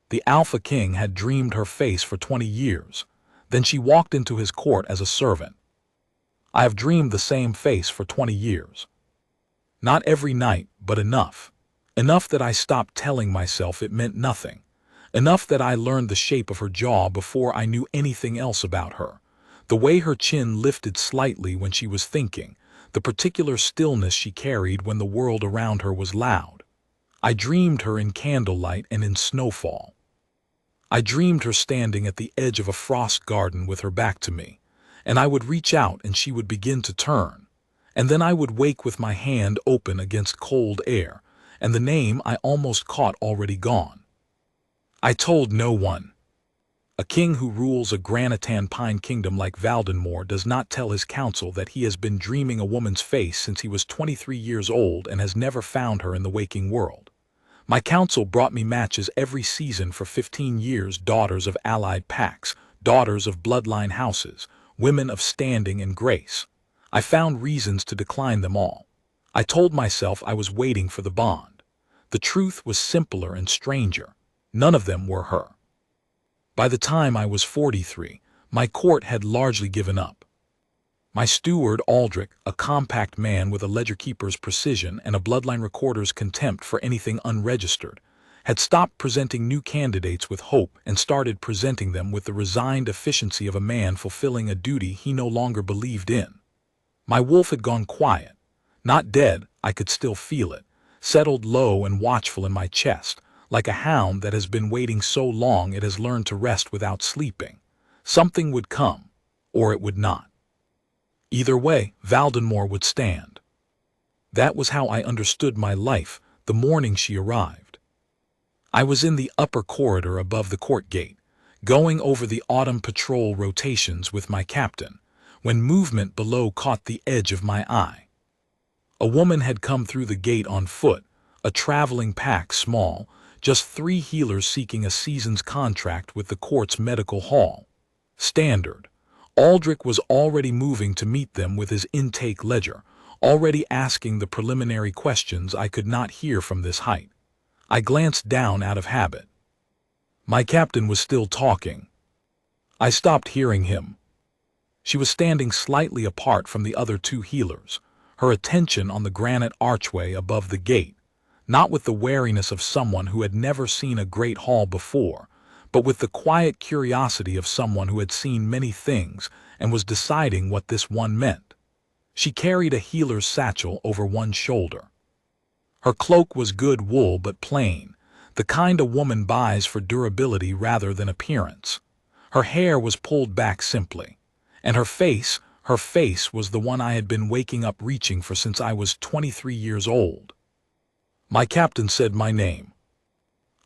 The Alpha King had dreamed her face for 20 years. Then she walked into his court as a servant. I have dreamed the same face for 20 years. Not every night, but enough. Enough that I stopped telling myself it meant nothing. Enough that I learned the shape of her jaw before I knew anything else about her. The way her chin lifted slightly when she was thinking. The particular stillness she carried when the world around her was loud. I dreamed her in candlelight and in snowfall. I dreamed her standing at the edge of a frost garden with her back to me, and I would reach out and she would begin to turn. And then I would wake with my hand open against cold air, and the name I almost caught already gone. I told no one. A king who rules a granite pine kingdom like Valdenmoor does not tell his council that he has been dreaming a woman's face since he was 23 years old and has never found her in the waking world. My council brought me matches every season for 15 years, daughters of allied pacts, daughters of bloodline houses, women of standing and grace. I found reasons to decline them all. I told myself I was waiting for the bond. The truth was simpler and stranger. None of them were her. By the time I was 43, my court had largely given up. My steward, Aldrich, a compact man with a ledger keeper's precision and a bloodline recorder's contempt for anything unregistered, had stopped presenting new candidates with hope and started presenting them with the resigned efficiency of a man fulfilling a duty he no longer believed in. My wolf had gone quiet. Not dead, I could still feel it, settled low and watchful in my chest, like a hound that has been waiting so long it has learned to rest without sleeping. Something would come, or it would not. Either way, Valdenmoor would stand. That was how I understood my life the morning she arrived. I was in the upper corridor above the court gate, going over the autumn patrol rotations with my captain, when movement below caught the edge of my eye. A woman had come through the gate on foot, a traveling pack small, just 3 healers seeking a season's contract with the court's medical hall. Standard. Aldrich was already moving to meet them with his intake ledger, already asking the preliminary questions I could not hear from this height. I glanced down out of habit. My captain was still talking. I stopped hearing him. She was standing slightly apart from the other 2 healers, her attention on the granite archway above the gate, not with the wariness of someone who had never seen a great hall before, but with the quiet curiosity of someone who had seen many things and was deciding what this one meant. She carried a healer's satchel over one shoulder. Her cloak was good wool but plain, the kind a woman buys for durability rather than appearance. Her hair was pulled back simply, and her face was the one I had been waking up reaching for since I was 23 years old. My captain said my name.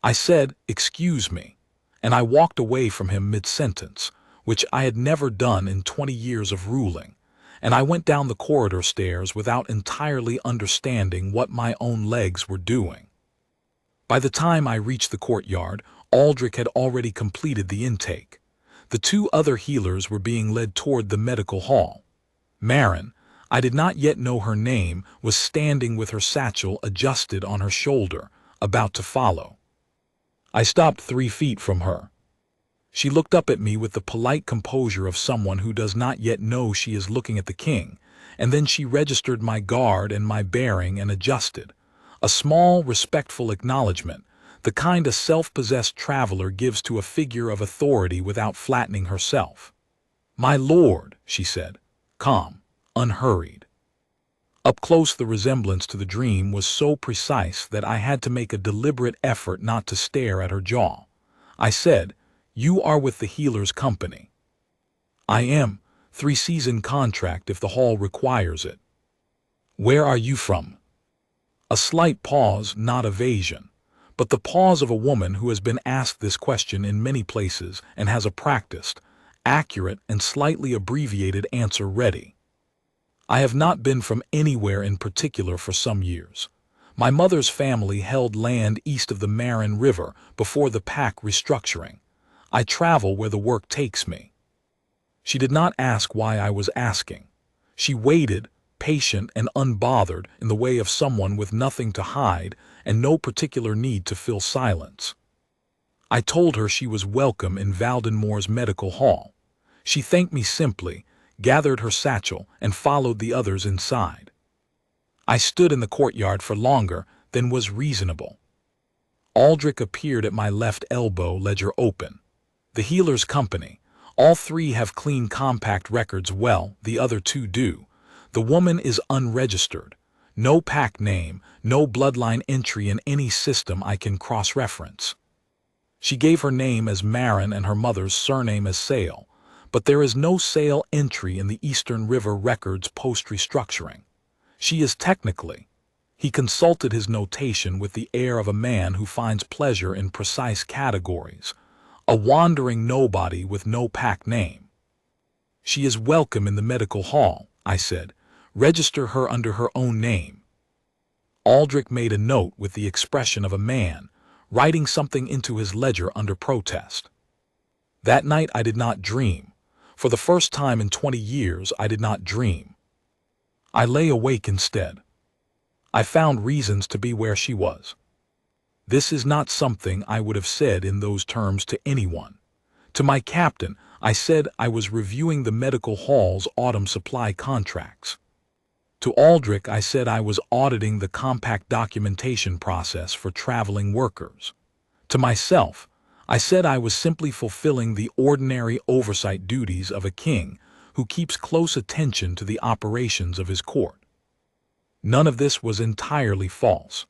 I said, "Excuse me," and I walked away from him mid-sentence, which I had never done in 20 years of ruling, and I went down the corridor stairs without entirely understanding what my own legs were doing. By the time I reached the courtyard, Aldrich had already completed the intake. The 2 other healers were being led toward the medical hall. Marin, I did not yet know her name, was standing with her satchel adjusted on her shoulder, about to follow. I stopped 3 feet from her. She looked up at me with the polite composure of someone who does not yet know she is looking at the king, and then she registered my guard and my bearing and adjusted. A small, respectful acknowledgement, the kind a self-possessed traveler gives to a figure of authority without flattening herself. "My lord," she said, calm, unhurried. Up close the resemblance to the dream was so precise that I had to make a deliberate effort not to stare at her jaw. I said, "You are with the healer's company." "I am. 3-season contract if the hall requires it." "Where are you from?" A slight pause, not evasion, but the pause of a woman who has been asked this question in many places and has a practiced, accurate, and slightly abbreviated answer ready. "I have not been from anywhere in particular for some years. My mother's family held land east of the Marin River before the pack restructuring. I travel where the work takes me." She did not ask why I was asking. She waited, patient and unbothered, in the way of someone with nothing to hide and no particular need to fill silence. I told her she was welcome in Valdenmoor's medical hall. She thanked me simply, gathered her satchel, and followed the others inside. I stood in the courtyard for longer than was reasonable. Aldrich appeared at my left elbow, ledger open. The healer's company. All three have clean compact records. Well, the other two do. The woman is unregistered. No pack name, no bloodline entry in any system I can cross-reference. She gave her name as Marin and her mother's surname as Sale, but there is no Sale entry in the Eastern River records post-restructuring. She is technically. He consulted his notation with the air of a man who finds pleasure in precise categories. A wandering nobody with no pack name. She is welcome in the medical hall, I said. Register her under her own name. Aldrich made a note with the expression of a man writing something into his ledger under protest. That night I did not dream. For the first time in 20 years I did not dream. I lay awake instead. I found reasons to be where she was. This is not something I would have said in those terms to anyone. To my captain, I said I was reviewing the medical hall's autumn supply contracts. To Aldrich, I said I was auditing the compact documentation process for traveling workers. To myself, I said I was simply fulfilling the ordinary oversight duties of a king who keeps close attention to the operations of his court. None of this was entirely false.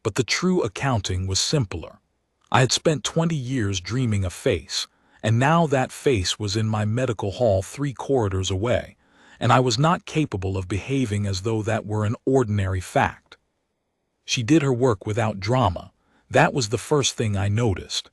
But the true accounting was simpler. I had spent 20 years dreaming a face, and now that face was in my medical hall 3 corridors away, and I was not capable of behaving as though that were an ordinary fact. She did her work without drama. That was the first thing I noticed.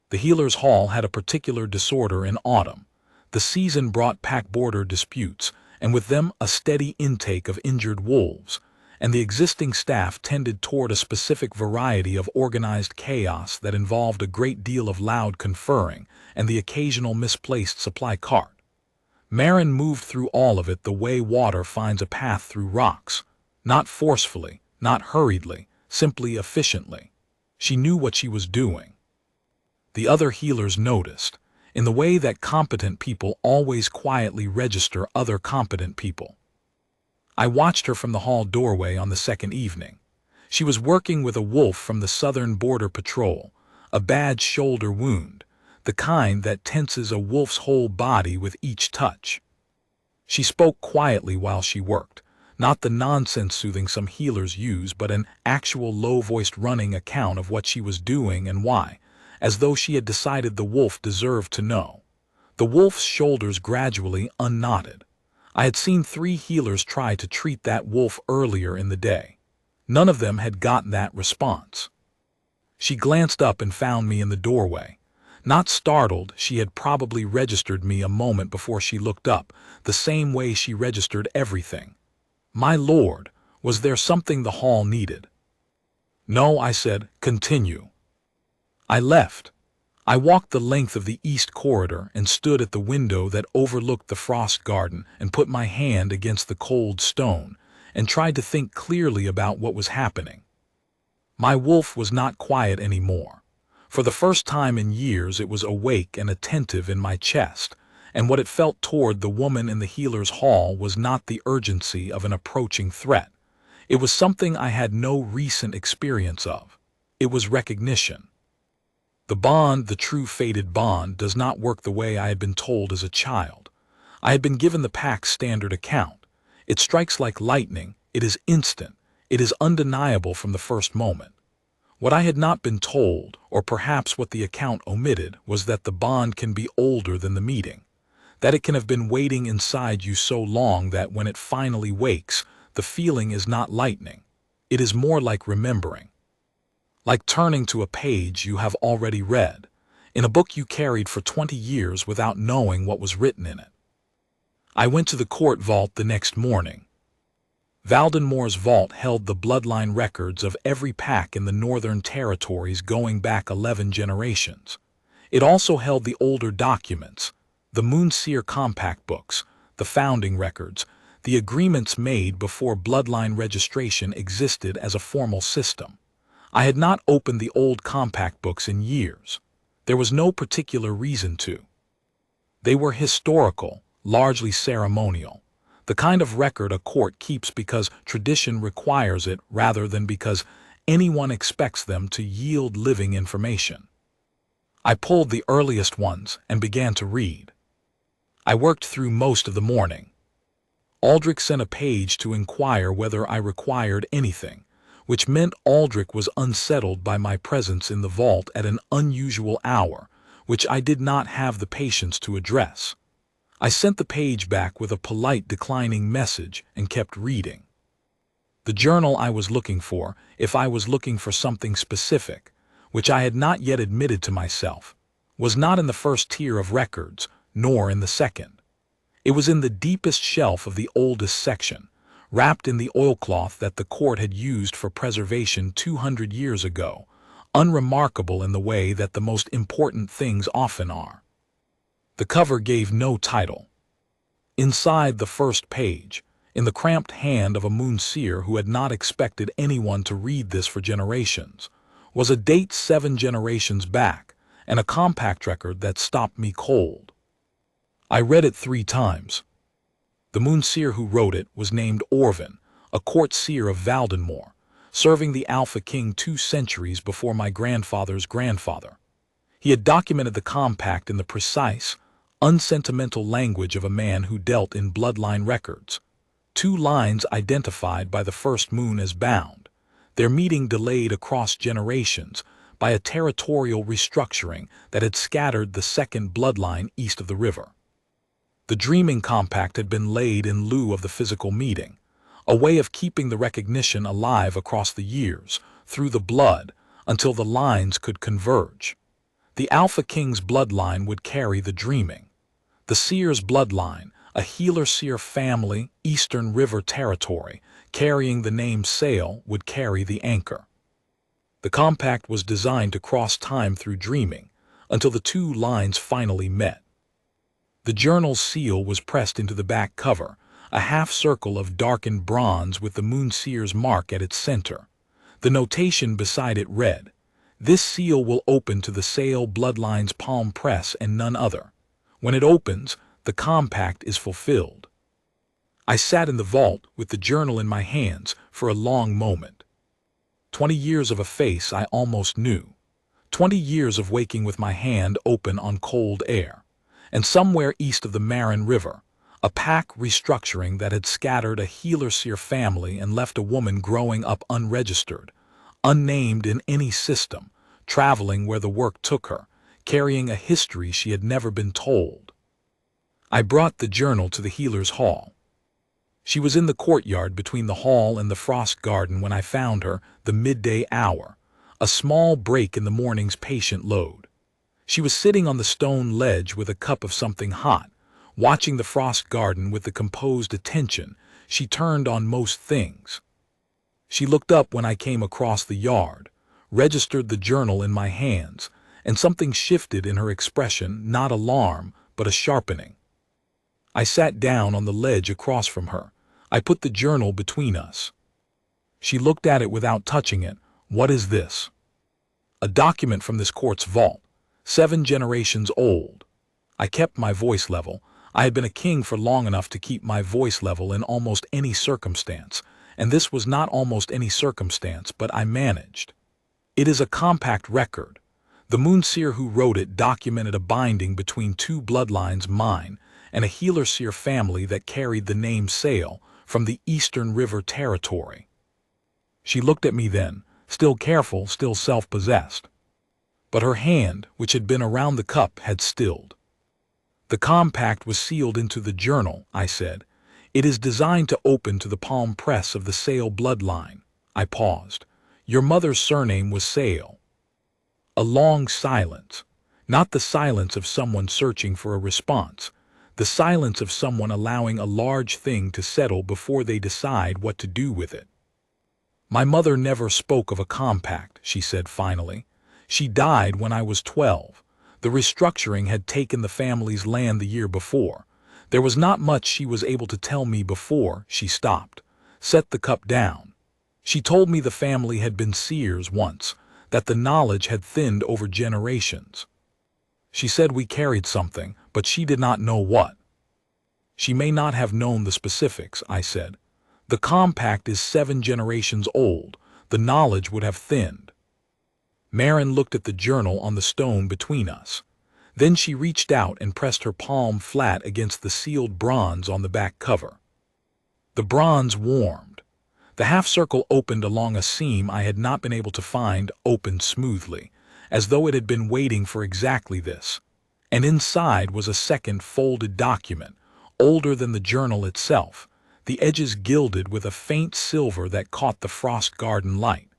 The healer's hall had a particular disorder in autumn. The season brought pack border disputes, and with them a steady intake of injured wolves, and the existing staff tended toward a specific variety of organized chaos that involved a great deal of loud conferring and the occasional misplaced supply cart. Marin moved through all of it the way water finds a path through rocks, not forcefully, not hurriedly, simply efficiently. She knew what she was doing. The other healers noticed, in the way that competent people always quietly register other competent people. I watched her from the hall doorway on the second evening. She was working with a wolf from the Southern Border Patrol, a bad shoulder wound, the kind that tenses a wolf's whole body with each touch. She spoke quietly while she worked, not the nonsense soothing some healers use, but an actual low-voiced running account of what she was doing and why, as though she had decided the wolf deserved to know. The wolf's shoulders gradually unknotted. I had seen 3 healers try to treat that wolf earlier in the day. None of them had gotten that response. She glanced up and found me in the doorway. Not startled, she had probably registered me a moment before she looked up, the same way she registered everything. My lord, was there something the hall needed? No, I said, continue. I left. I walked the length of the east corridor and stood at the window that overlooked the frost garden and put my hand against the cold stone and tried to think clearly about what was happening. My wolf was not quiet anymore. For the first time in years it was awake and attentive in my chest, and what it felt toward the woman in the healer's hall was not the urgency of an approaching threat. It was something I had no recent experience of. It was recognition. The bond, the true fated bond, does not work the way I had been told as a child. I had been given the pack's standard account. It strikes like lightning, it is instant, it is undeniable from the first moment. What I had not been told, or perhaps what the account omitted, was that the bond can be older than the meeting, that it can have been waiting inside you so long that when it finally wakes, the feeling is not lightning. It is more like remembering. Like turning to a page you have already read, in a book you carried for 20 years without knowing what was written in it. I went to the court vault the next morning. Valdenmoor's vault held the bloodline records of every pack in the Northern Territories going back 11 generations. It also held the older documents, the moon-seer compact books, the founding records, the agreements made before bloodline registration existed as a formal system. I had not opened the old compact books in years. There was no particular reason to. They were historical, largely ceremonial, the kind of record a court keeps because tradition requires it rather than because anyone expects them to yield living information. I pulled the earliest ones and began to read. I worked through most of the morning. Aldrich sent a page to inquire whether I required anything, which meant Aldrich was unsettled by my presence in the vault at an unusual hour, which I did not have the patience to address. I sent the page back with a polite declining message and kept reading. The journal I was looking for, if I was looking for something specific, which I had not yet admitted to myself, was not in the first tier of records, nor in the second. It was in the deepest shelf of the oldest section, wrapped in the oilcloth that the court had used for preservation 200 years ago, unremarkable in the way that the most important things often are. The cover gave no title. Inside the first page, in the cramped hand of a moon-seer who had not expected anyone to read this for generations, was a date 7 generations back and a compact record that stopped me cold. I read it 3 times. The moon-seer who wrote it was named Orvin, a court seer of Valdenmoor, serving the Alpha King 2 centuries before my grandfather's grandfather. He had documented the compact in the precise, unsentimental language of a man who dealt in bloodline records. 2 lines identified by the first moon as bound, their meeting delayed across generations by a territorial restructuring that had scattered the second bloodline east of the river. The dreaming compact had been laid in lieu of the physical meeting, a way of keeping the recognition alive across the years, through the blood, until the lines could converge. The Alpha King's bloodline would carry the dreaming. The seer's bloodline, a healer-seer family, Eastern River territory, carrying the name Sail, would carry the anchor. The compact was designed to cross time through dreaming, until the 2 lines finally met. The journal's seal was pressed into the back cover, a half-circle of darkened bronze with the moon-seer's mark at its center. The notation beside it read, "This seal will open to the Sail bloodline's palm press and none other. When it opens, the compact is fulfilled." I sat in the vault with the journal in my hands for a long moment. 20 years of a face I almost knew. 20 years of waking with my hand open on cold air. And somewhere east of the Marin River, a pack restructuring that had scattered a healer-seer family and left a woman growing up unregistered, unnamed in any system, traveling where the work took her, carrying a history she had never been told. I brought the journal to the healer's hall. She was in the courtyard between the hall and the frost garden when I found her, the midday hour, a small break in the morning's patient load. She was sitting on the stone ledge with a cup of something hot, watching the frost garden with the composed attention she turned on most things. She looked up when I came across the yard, registered the journal in my hands, and something shifted in her expression, not alarm, but a sharpening. I sat down on the ledge across from her. I put the journal between us. She looked at it without touching it. "What is this?" "A document from this court's vault, 7 generations old." I kept my voice level. I had been a king for long enough to keep my voice level in almost any circumstance, and this was not almost any circumstance, but I managed. "It is a compact record. The moon-seer who wrote it documented a binding between 2 bloodlines, mine and a healer-seer family that carried the name Sail from the Eastern River territory." She looked at me then, still careful, still self-possessed. But her hand, which had been around the cup, had stilled. "The compact was sealed into the journal," I said. "It is designed to open to the palm press of the Sail bloodline." I paused. "Your mother's surname was Sail." A long silence. Not the silence of someone searching for a response. The silence of someone allowing a large thing to settle before they decide what to do with it. "My mother never spoke of a compact," she said finally. "She died when I was 12. The restructuring had taken the family's land the year before. There was not much she was able to tell me before." She stopped, set the cup down. She told me the family had been seers once, that the knowledge had thinned over generations. She said we carried something, but she did not know what. She may not have known the specifics, I said. The compact is 7 generations old. The knowledge would have thinned. Marin looked at the journal on the stone between us. Then she reached out and pressed her palm flat against the sealed bronze on the back cover. The bronze warmed. The half-circle opened along a seam I had not been able to find, opened smoothly, as though it had been waiting for exactly this. And inside was a second folded document, older than the journal itself, the edges gilded with a faint silver that caught the frost garden light.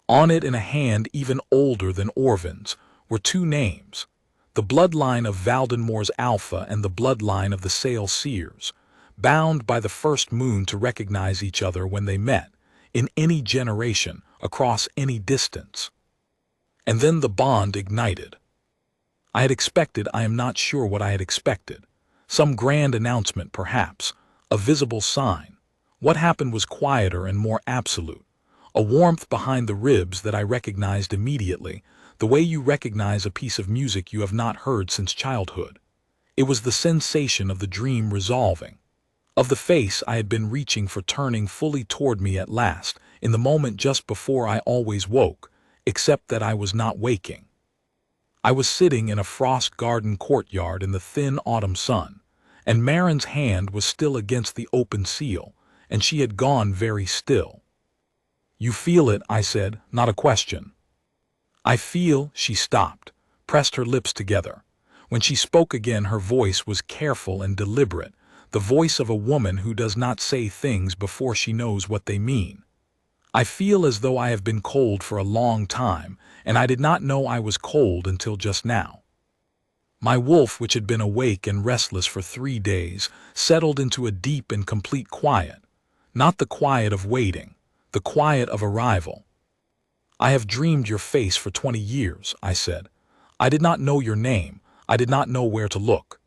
On it, in a hand even older than Orvin's, were 2 names, the bloodline of Valdenmoor's Alpha and the bloodline of the Sale Seers, bound by the first moon to recognize each other when they met, in any generation, across any distance. And then the bond ignited. I had expected, I am not sure what I had expected. Some grand announcement, perhaps, a visible sign. What happened was quieter and more absolute. A warmth behind the ribs that I recognized immediately, the way you recognize a piece of music you have not heard since childhood. It was the sensation of the dream resolving, of the face I had been reaching for turning fully toward me at last, in the moment just before I always woke, except that I was not waking. I was sitting in a frost garden courtyard in the thin autumn sun, and Marin's hand was still against the open seal, and she had gone very still. "You feel it," I said, not a question. "I feel," she stopped, pressed her lips together. When she spoke again, her voice was careful and deliberate, the voice of a woman who does not say things before she knows what they mean. "I feel as though I have been cold for a long time, and I did not know I was cold until just now." My wolf, which had been awake and restless for 3 days, settled into a deep and complete quiet, not the quiet of waiting, the quiet of arrival. "I have dreamed your face for 20 years, I said. "I did not know your name. I did not know where to look.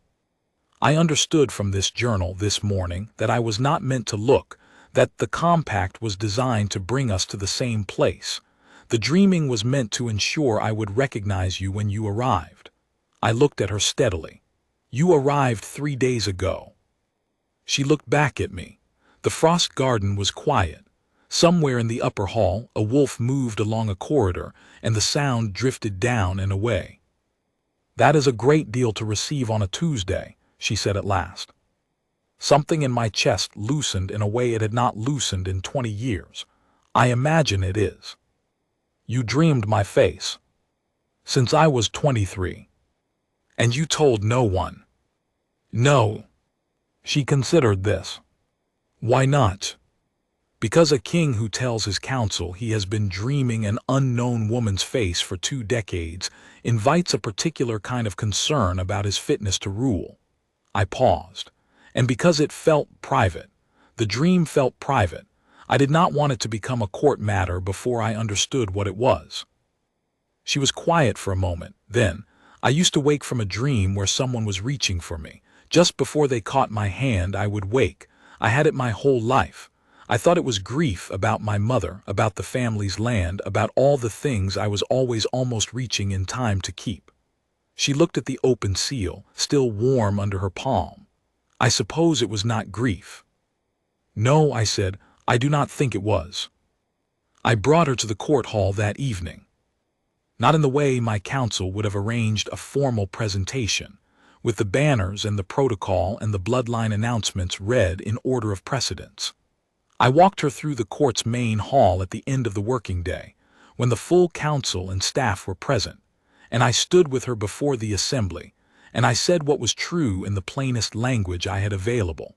I understood from this journal this morning that I was not meant to look, that the compact was designed to bring us to the same place. The dreaming was meant to ensure I would recognize you when you arrived." I looked at her steadily. "You arrived 3 days ago." She looked back at me. The frost garden was quiet. Somewhere in the upper hall, a wolf moved along a corridor, and the sound drifted down and away. "That is a great deal to receive on a Tuesday," she said at last. Something in my chest loosened in a way it had not loosened in 20 years. "I imagine it is." "You dreamed my face." "Since I was 23. "And you told no one?" "No." She considered this. "Why not?" "Because a king who tells his council he has been dreaming an unknown woman's face for 2 decades invites a particular kind of concern about his fitness to rule." I paused. "And because it felt private. The dream felt private. I did not want it to become a court matter before I understood what it was." She was quiet for a moment. Then, "I used to wake from a dream where someone was reaching for me. Just before they caught my hand, I would wake. I had it my whole life. I thought it was grief about my mother, about the family's land, about all the things I was always almost reaching in time to keep." She looked at the open seal, still warm under her palm. "I suppose it was not grief." "No," I said, "I do not think it was." I brought her to the court hall that evening. Not in the way my counsel would have arranged a formal presentation, with the banners and the protocol and the bloodline announcements read in order of precedence. I walked her through the court's main hall at the end of the working day, when the full council and staff were present, and I stood with her before the assembly, and I said what was true in the plainest language I had available.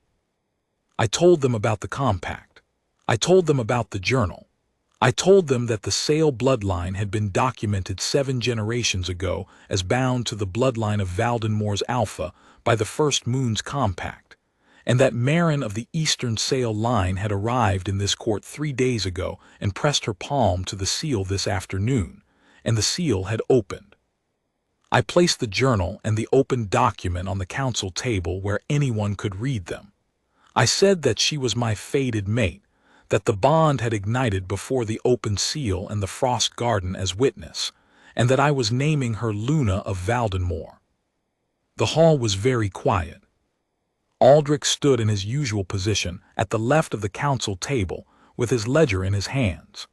I told them about the compact. I told them about the journal. I told them that the Sale bloodline had been documented 7 generations ago as bound to the bloodline of Valdenmoor's Alpha by the first moon's compact, and that Marin of the Eastern Sale line had arrived in this court 3 days ago and pressed her palm to the seal this afternoon, and the seal had opened. I placed the journal and the open document on the council table where anyone could read them. I said that she was my fated mate, that the bond had ignited before the open seal and the frost garden as witness, and that I was naming her Luna of Valdenmoor. The hall was very quiet. Aldrich stood in his usual position at the left of the council table with his ledger in his hands.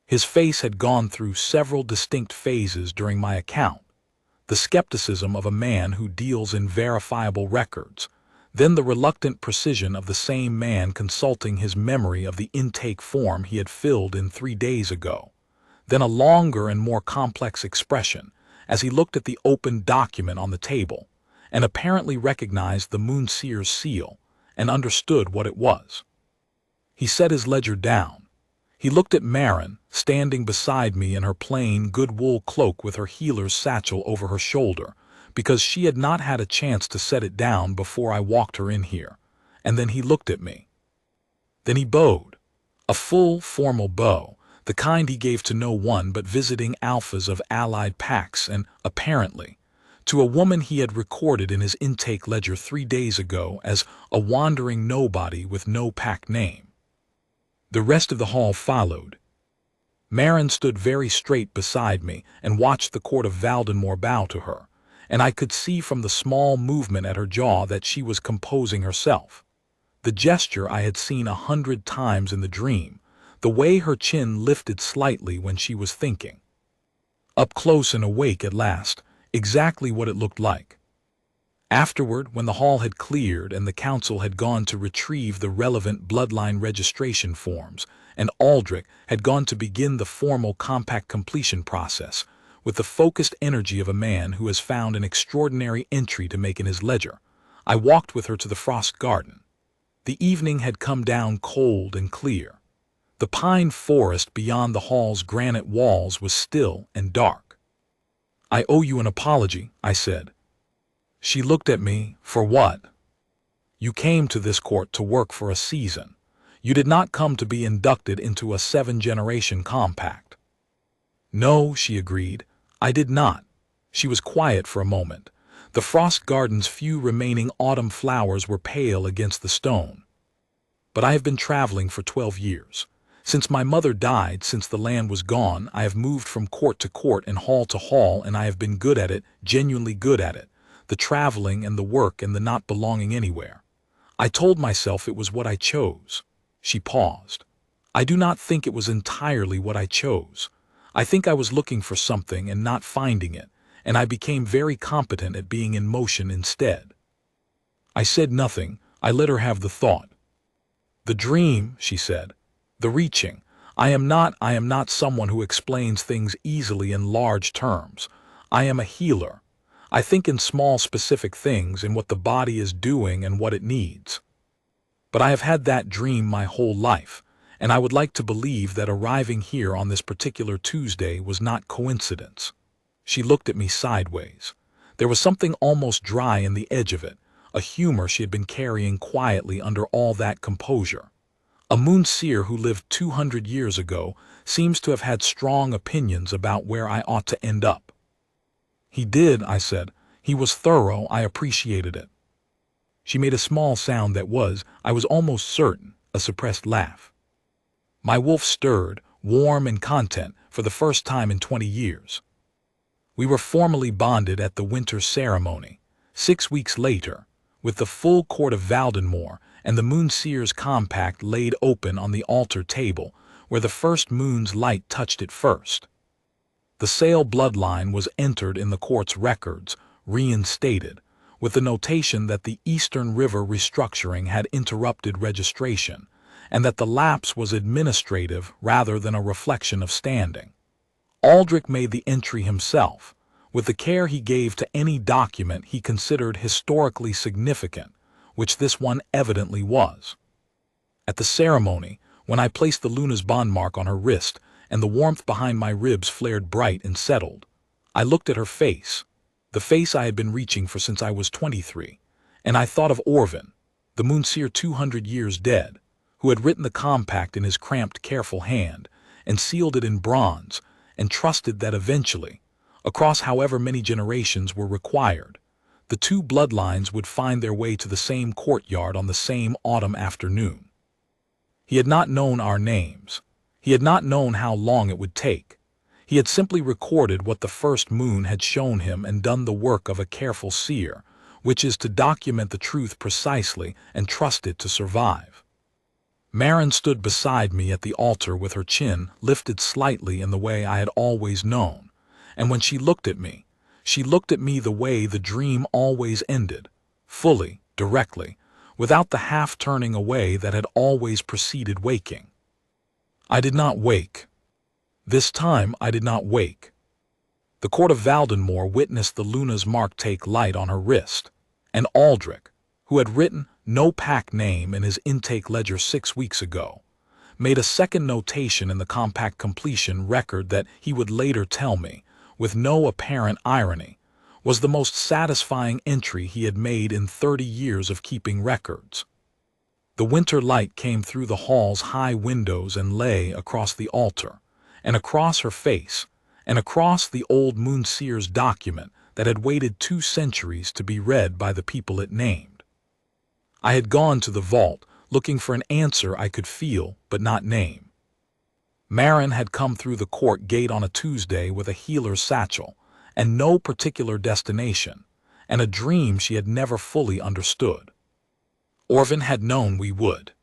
His face had gone through several distinct phases during my account: the skepticism of a man who deals in verifiable records, then the reluctant precision of the same man consulting his memory of the intake form he had filled in 3 days ago, then a longer and more complex expression as he looked at the open document on the table and apparently recognized the moon-seer's seal and understood what it was. He set his ledger down. He looked at Marin, standing beside me in her plain, good wool cloak with her healer's satchel over her shoulder, because she had not had a chance to set it down before I walked her in here, and then he looked at me. Then he bowed, a full, formal bow, the kind he gave to no one but visiting alphas of allied packs and, apparently, to a woman he had recorded in his intake ledger 3 days ago as a wandering nobody with no pack name. The rest of the hall followed. Marin stood very straight beside me and watched the court of Valdenmoor bow to her, and I could see from the small movement at her jaw that she was composing herself. The gesture I had seen 100 times in the dream, the way her chin lifted slightly when she was thinking. Up close and awake at last, exactly what it looked like. Afterward, when the hall had cleared and the council had gone to retrieve the relevant bloodline registration forms, and Aldrich had gone to begin the formal compact completion process, with the focused energy of a man who has found an extraordinary entry to make in his ledger, I walked with her to the frost garden. The evening had come down cold and clear. The pine forest beyond the hall's granite walls was still and dark. "I owe you an apology," I said. She looked at me. "For what?" "You came to this court to work for a season. You did not come to be inducted into a 7-generation compact." "No," she agreed, "I did not." She was quiet for a moment. The frost garden's few remaining autumn flowers were pale against the stone. "But I have been traveling for 12 years. Since my mother died, since the land was gone, I have moved from court to court and hall to hall, and I have been good at it, genuinely good at it. The traveling and the work and the not belonging anywhere. I told myself it was what I chose." She paused. "I do not think it was entirely what I chose. I think I was looking for something and not finding it, and I became very competent at being in motion instead." I said nothing. I let her have the thought. "The dream," she said. "The reaching. I am not someone who explains things easily in large terms. I am a healer. I think in small specific things, in what the body is doing and what it needs. But I have had that dream my whole life, and I would like to believe that arriving here on this particular Tuesday was not coincidence." She looked at me sideways. There was something almost dry in the edge of it, a humor she had been carrying quietly under all that composure. A moon-seer who lived 200 years ago seems to have had strong opinions about where I ought to end up. "He did," I said. "He was thorough. I appreciated it." She made a small sound that was, I was almost certain, a suppressed laugh. My wolf stirred, warm and content, for the first time in 20 years. We were formally bonded at the winter ceremony, 6 weeks later, with the full court of Valdenmoor and the moon-seer's compact laid open on the altar table, where the first moon's light touched it first. The Sale bloodline was entered in the court's records, reinstated, with the notation that the Eastern River restructuring had interrupted registration, and that the lapse was administrative rather than a reflection of standing. Aldrich made the entry himself, with the care he gave to any document he considered historically significant, which this one evidently was. At the ceremony, when I placed the Luna's bond mark on her wrist, and the warmth behind my ribs flared bright and settled, I looked at her face, the face I had been reaching for since I was 23, and I thought of Orvin, the moon-seer 200 years dead, who had written the compact in his cramped, careful hand, and sealed it in bronze, and trusted that eventually, across however many generations were required, the two bloodlines would find their way to the same courtyard on the same autumn afternoon. He had not known our names. He had not known how long it would take. He had simply recorded what the first moon had shown him and done the work of a careful seer, which is to document the truth precisely and trust it to survive. Marin stood beside me at the altar with her chin lifted slightly in the way I had always known, and when she looked at me the way the dream always ended, fully, directly, without the half-turning away that had always preceded waking. I did not wake. This time I did not wake. The court of Valdenmoor witnessed the Luna's mark take light on her wrist, and Aldrich, who had written no pack name in his intake ledger 6 weeks ago, made a second notation in the compact completion record that he would later tell me, with no apparent irony, was the most satisfying entry he had made in 30 years of keeping records. The winter light came through the hall's high windows and lay across the altar, and across her face, and across the old moon-seer's document that had waited 2 centuries to be read by the people it named. I had gone to the vault, looking for an answer I could feel but not name. Marin had come through the court gate on a Tuesday with a healer's satchel, and no particular destination, and a dream she had never fully understood. Orvin had known we would.